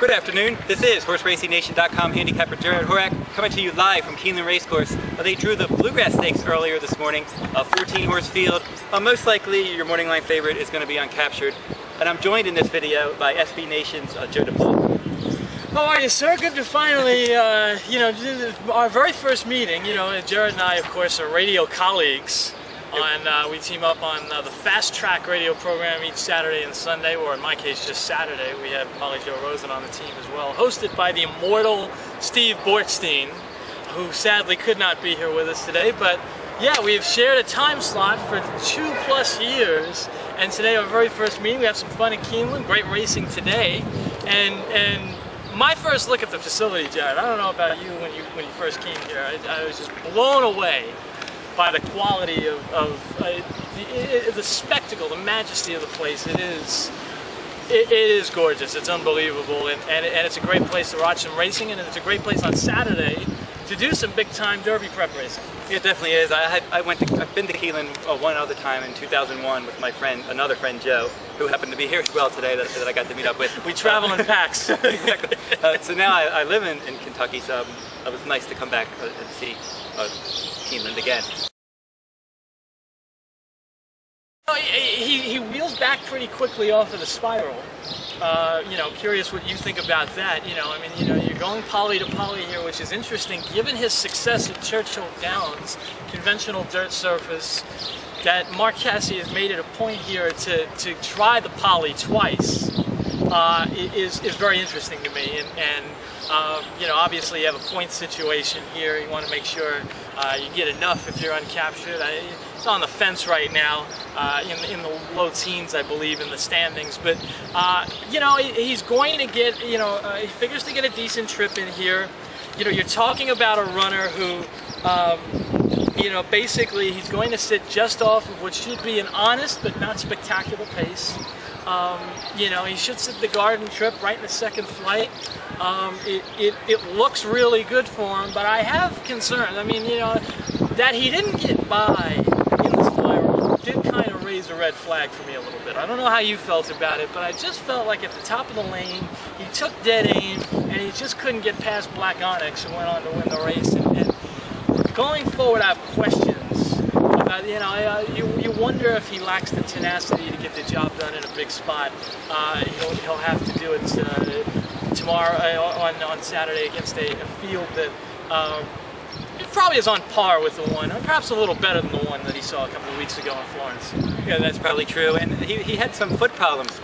Good afternoon. This is HorseRacingNation.com handicapper Jared Horak coming to you live from Keeneland Racecourse. They drew the Bluegrass Stakes earlier this morning, a 14-horse field. Most likely your morning line favorite is going to be Uncaptured. And I'm joined in this video by SB Nation's Joe DePaul. How are you, sir? Good to finally, do our very first meeting. Jared and I, of course, are radio colleagues. We team up on the Fast Track radio program each Saturday and Sunday, or in my case, just Saturday. We have Molly Jo Rosen on the team as well, hosted by the immortal Steve Bortstein, who sadly could not be here with us today. But yeah, we've shared a time slot for 2+ years, and today our very first meeting. We have some fun in Keeneland, great racing today, and my first look at the facility, Jared, I don't know about you when you first came here, I was just blown away by the quality of the spectacle, the majesty of the place. It is gorgeous. It's unbelievable, and it's a great place to watch some racing, and it's a great place on Saturday to do some big-time Derby prep racing. It definitely is. I've been to Keeneland one other time in 2001 with my friend, another friend Joe, who happened to be here as well today that I got to meet up with. We travel in packs. Exactly. So now I live in Kentucky, so it was nice to come back and see Keeneland again. He wheels back pretty quickly off of the spiral. Curious what you think about that. You're going poly to poly here, which is interesting given his success at Churchill Downs, conventional dirt surface, that Mark Casse has made it a point here to try the poly twice. Is very interesting to me, and obviously you have a point situation here. You want to make sure you get enough if you're uncaptured. It's on the fence right now, in the low teens, I believe, in the standings. But he's going to get, he figures to get a decent trip in here. You're talking about a runner who, basically he's going to sit just off of what should be an honest but not spectacular pace. He should sit the garden trip right in the second flight. It looks really good for him, but I have concerns. That he didn't get by in the spiral did kind of raise a red flag for me a little bit. I don't know how you felt about it, but I just felt like at the top of the lane, he took dead aim, and he just couldn't get past Black Onyx and went on to win the race. And going forward, I have questions about, you wonder if he lacks the tenacity to get the job done in a big spot. He'll have to do it tomorrow on Saturday against a field that it probably is on par with the one, or perhaps a little better than the one that he saw a couple of weeks ago in Florence. Yeah, that's probably true. And he had some foot problems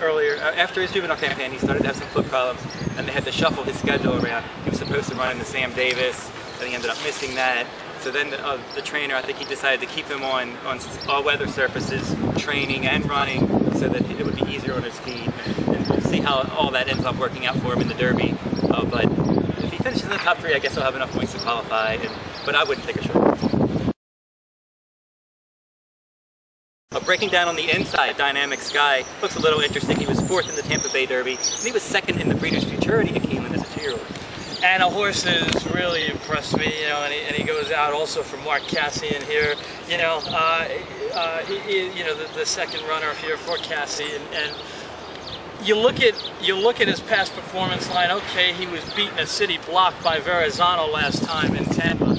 earlier. After his juvenile campaign, he started to have some foot problems, and they had to shuffle his schedule around. He was supposed to run into Sam Davis, and he ended up missing that. So then the trainer, I think he decided to keep him on all-weather surfaces, training and running, so that it would be easier on his feet. And we'll see how all that ends up working out for him in the Derby. But if he finishes in the top 3, I guess he'll have enough points to qualify. But I wouldn't take a short. Breaking down on the inside, Dynamic Sky looks a little interesting. He was 4th in the Tampa Bay Derby, and he was 2nd in the Breeders' Futurity at Keeneland as a 2-year-old. And a horse has really impressed me, and he goes out also for Mark Casse in here. The second runner here for Casse, and you look at his past performance line. Okay, he was beaten at City Block by Verrazano last time in Tampa.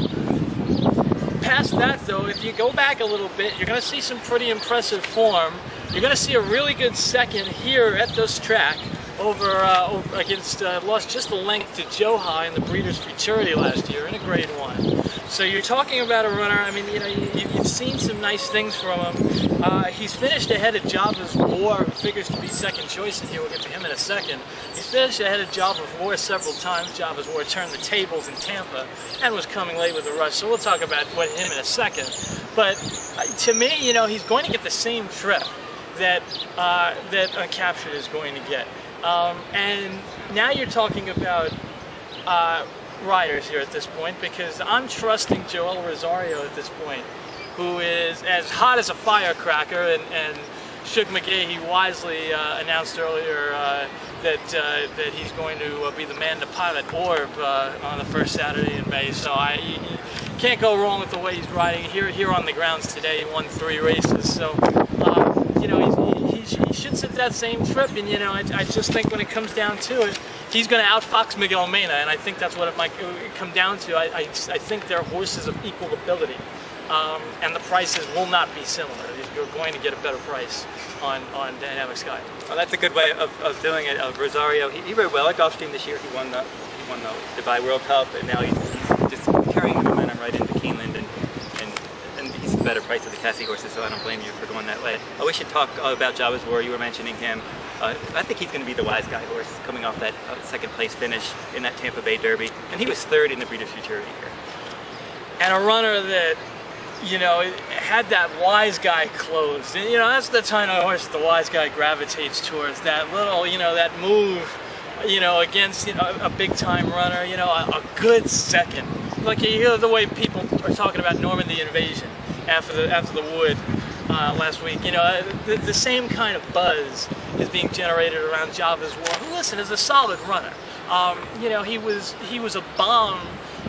Past that, though, if you go back a little bit, you're going to see some pretty impressive form. You're going to see a really good second here at this track. Over against, lost just a length to Joha in the Breeders' Futurity last year in a Grade 1. So you're talking about a runner, you've seen some nice things from him. He's finished ahead of Java's War, who figures to be second choice in here. We'll get to him in a second. He's finished ahead of Java's War several times. Java's War turned the tables in Tampa and was coming late with a rush. So we'll talk about him in a second. But to me, he's going to get the same trip that Uncaptured is going to get. And now you're talking about riders here at this point, because I'm trusting Joel Rosario at this point, who is as hot as a firecracker, and Shug McGahee wisely announced earlier that he's going to be the man to pilot Orb on the first Saturday in May. So you can't go wrong with the way he's riding here on the grounds today. He won 3 races. So you know, he should sit that same trip, and you know, I just think when it comes down to it, he's going to outfox Miguel Mena, and I think that's what it might come down to. I think they're horses of equal ability, and the prices will not be similar. You're going to get a better price on Dynamic Sky. Well, that's a good way of doing it. Rosario, he rode well at Gulfstream this year. He won the Dubai World Cup, and now he's just carrying the momentum right into Keeneland, and he's a better price of the Cassie horses, so I don't blame you for going that way. We should talk about Java's War. You were mentioning him. I think he's going to be the wise guy horse coming off that second place finish in that Tampa Bay Derby, and he was third in the Breeders' Futurity here. And a runner that, you know, had that wise guy closed. And, you know, that's the kind of horse the wise guy gravitates towards. That little, you know, that move, you know, against, you know, a big time runner, you know, a good second. Like, you hear the way people are talking about Normandy Invasion after the Wood last week. You know, the same kind of buzz is being generated around Java's War, who, listen, is a solid runner. You know, he was a bomb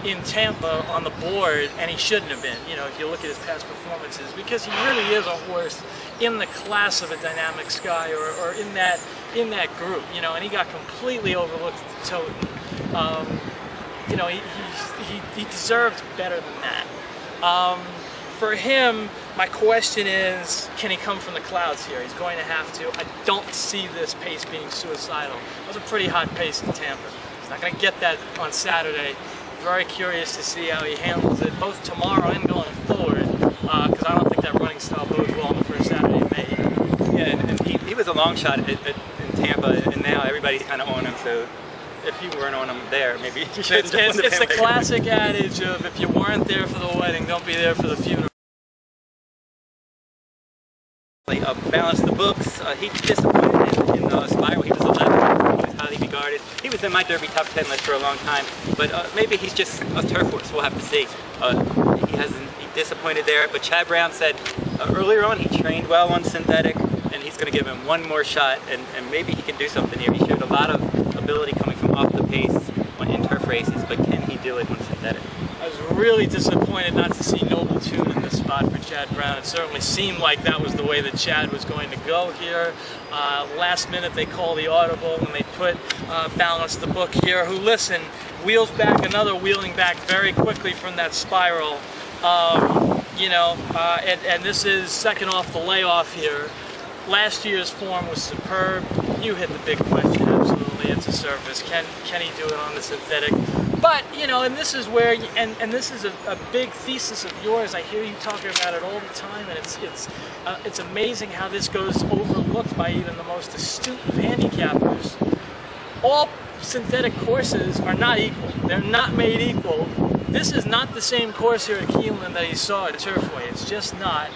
in Tampa on the board, and he shouldn't have been, you know, if you look at his past performances, because he really is a horse in the class of a Dynamic Sky, or in that group, you know, and he got completely overlooked at the Toten. You know, he deserved better than that. For him, my question is, can he come from the clouds here? He's going to have to. I don't see this pace being suicidal. It was a pretty hot pace in Tampa. He's not going to get that on Saturday. Very curious to see how he handles it, both tomorrow and going forward, because I don't think that running style bodes well on the first Saturday in May. Yeah, and he was a long shot in Tampa, and now everybody's kind of on him, so if you weren't on him there, maybe you should have won the It's the classic adage of, if you weren't there for the wedding, don't be there for the funeral. Balance the books. He disappointed in the Spiral. He was 11th. He was highly regarded. He was in my Derby top 10 list for a long time, but maybe he's just a turf horse. We'll have to see. He disappointed there, but Chad Brown said earlier on he trained well on synthetic, and he's going to give him one more shot, and maybe he can do something here. He showed a lot of ability coming from off the pace in turf races, but can he do it on synthetic? I was really disappointed not to see Noble Tune in this spot for Chad Brown. It certainly seemed like that was the way that Chad was going to go here. Last minute they call the audible and they put Balance the Book here, who, listen, wheels back, another wheeling back very quickly from that Spiral. You know, and this is second off the layoff here. Last year's form was superb. You hit the big question, absolutely. It's a surface. Can he do it on the synthetic? But, you know, and this is where, and this is a big thesis of yours. I hear you talking about it all the time, and it's amazing how this goes overlooked by even the most astute of handicappers. All synthetic courses are not equal. They're not made equal. This is not the same course here at Keeneland that he saw at Turfway. It's just not.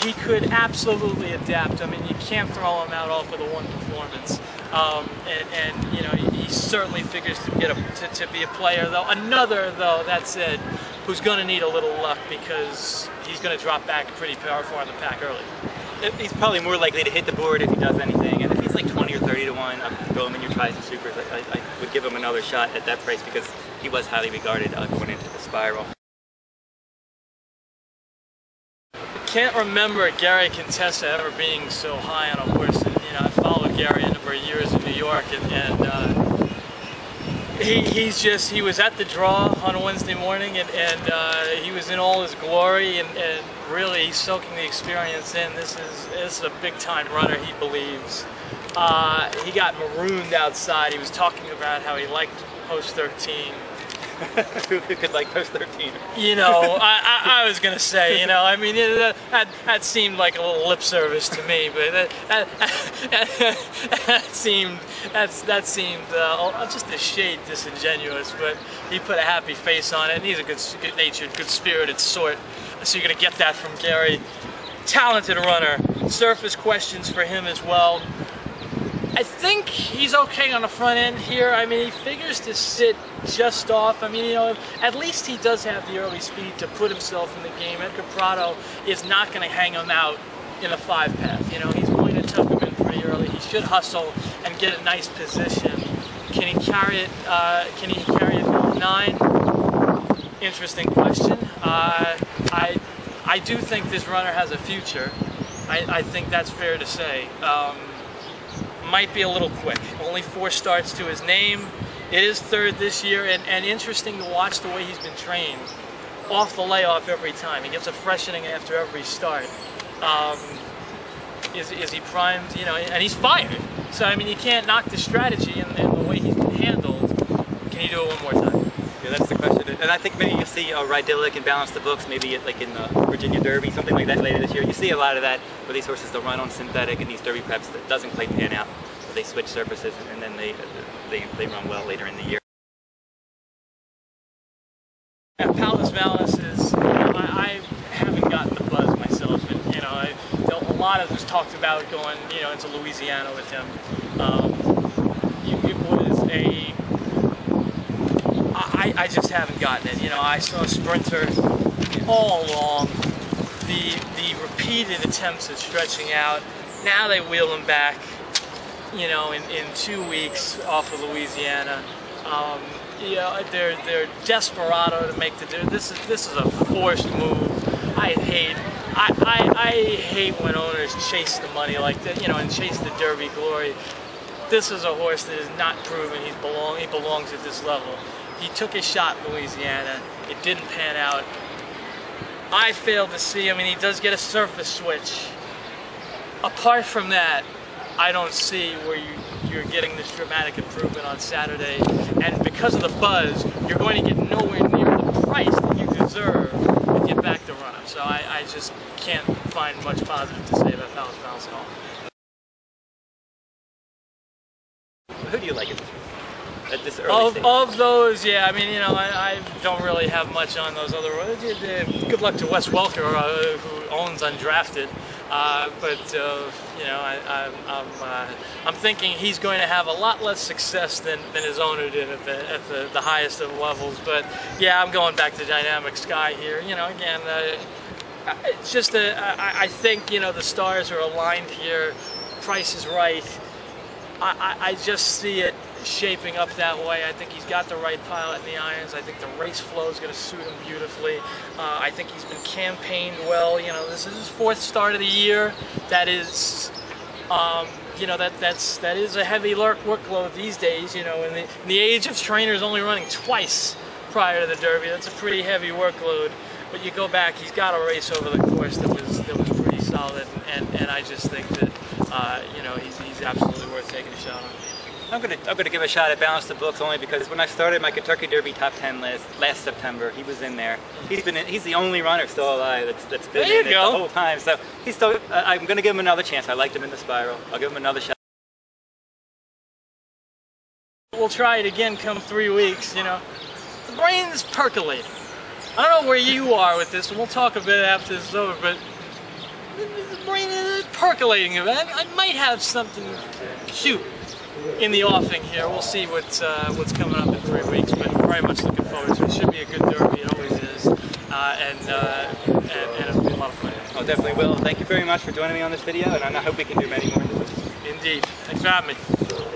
He could absolutely adapt. I mean, you can't throw him out off with a one performance. And you know, he certainly figures to be a player, though. Another, though, that said, who's going to need a little luck, because he's going to drop back pretty far in the pack early. He's probably more likely to hit the board if he does anything, and if he's like 20 or 30 to 1, I'd throw him in your tries and supers. I would give him another shot at that price, because he was highly regarded going into the Spiral. Can't remember Gary Contessa ever being so high on a horse. And, you know, I followed Gary a number of years in New York, and he was at the draw on a Wednesday morning, and he was in all his glory, and really he's soaking the experience in. This is a big time runner, he believes. He got marooned outside. He was talking about how he liked post 13. Who could like post 13? You know, I was gonna say, you know, I mean, that seemed like a little lip service to me, but that seemed just a shade disingenuous. But he put a happy face on it, and he's a good-natured, good-spirited sort. So you're gonna get that from Gary. Talented runner. Surface questions for him as well. I think he's okay on the front end here. I mean, he figures to sit just off. I mean, you know, at least he does have the early speed to put himself in the game. Edgar Prado is not going to hang him out in a 5 path. You know, he's going to tuck him in pretty early. He should hustle and get a nice position. Can he carry it? Can he carry it going 9? Interesting question. I do think this runner has a future. I think that's fair to say. Might be a little quick. Only 4 starts to his name. It is 3rd this year, and interesting to watch the way he's been trained. Off the layoff every time. He gets a freshening after every start. Is he primed? You know, and he's fired. So I mean, you can't knock the strategy and the way he's been handled. Can you do it one more time? Yeah, that's the question. And I think maybe you'll see Rydilluc and Balance the Books, maybe like in the Virginia Derby, something like that later this year. You see a lot of that where these horses they'll run on synthetic and these Derby preps that doesn't quite pan out. But they switch surfaces and then they run well later in the year. At Palace Malice is, I haven't gotten the buzz myself, and you know, a lot of us talked about going, you know, into Louisiana with him. It was I just haven't gotten it. You know, I saw Sprinter all along. The repeated attempts at stretching out. Now they wheel him back, you know, in 2 weeks off of Louisiana. Yeah, they're desperado to make the. This is a forced move. I hate when owners chase the money like that, you know, and chase the Derby glory. This is a horse that is not proven he belongs at this level. He took a shot in Louisiana. It didn't pan out. I failed to see. I mean, he does get a surface switch. Apart from that, I don't see where you're getting this dramatic improvement on Saturday, and because of the buzz, you're going to get nowhere near the price that you deserve if you back the run-up. So I just can't find much positive to say about Palace Malice at all. Who do you like at this early stage? Of those, yeah, I mean, you know, I don't really have much on those other. Good luck to Wes Welker, who owns Undrafted. But you know, I'm thinking he's going to have a lot less success than his owner did at the highest of levels. But yeah, I'm going back to Dynamic Sky here. You know, again, it's just I think, you know, the stars are aligned here. Price is right. I just see it shaping up that way. I think he's got the right pilot in the irons. I think the race flow is going to suit him beautifully. I think he's been campaigned well. You know, this is his 4th start of the year. That is, you know, that is a heavy workload these days. You know, in the age of trainers only running twice prior to the Derby, that's a pretty heavy workload. But you go back, he's got a race over the course that was pretty solid, and I just think that you know, he's absolutely worth taking a shot on. I'm gonna give a shot at Balance the Books only because when I started my Kentucky Derby top 10 list last September, he was in there. He's the only runner still alive that's been in it the whole time. So he's still. I'm gonna give him another chance. I liked him in the Spiral. I'll give him another shot. We'll try it again come 3 weeks. You know, the brain is percolating. I don't know where you are with this, and we'll talk a bit after this is over, but the brain is percolating a bit. I might have something cute in the offing here. We'll see what's coming up in 3 weeks, but very much looking forward to it. It should be a good Derby, it always is, and it'll be a lot of fun. Oh, definitely will. Thank you very much for joining me on this video, and I hope we can do many more. Indeed. Thanks for having me.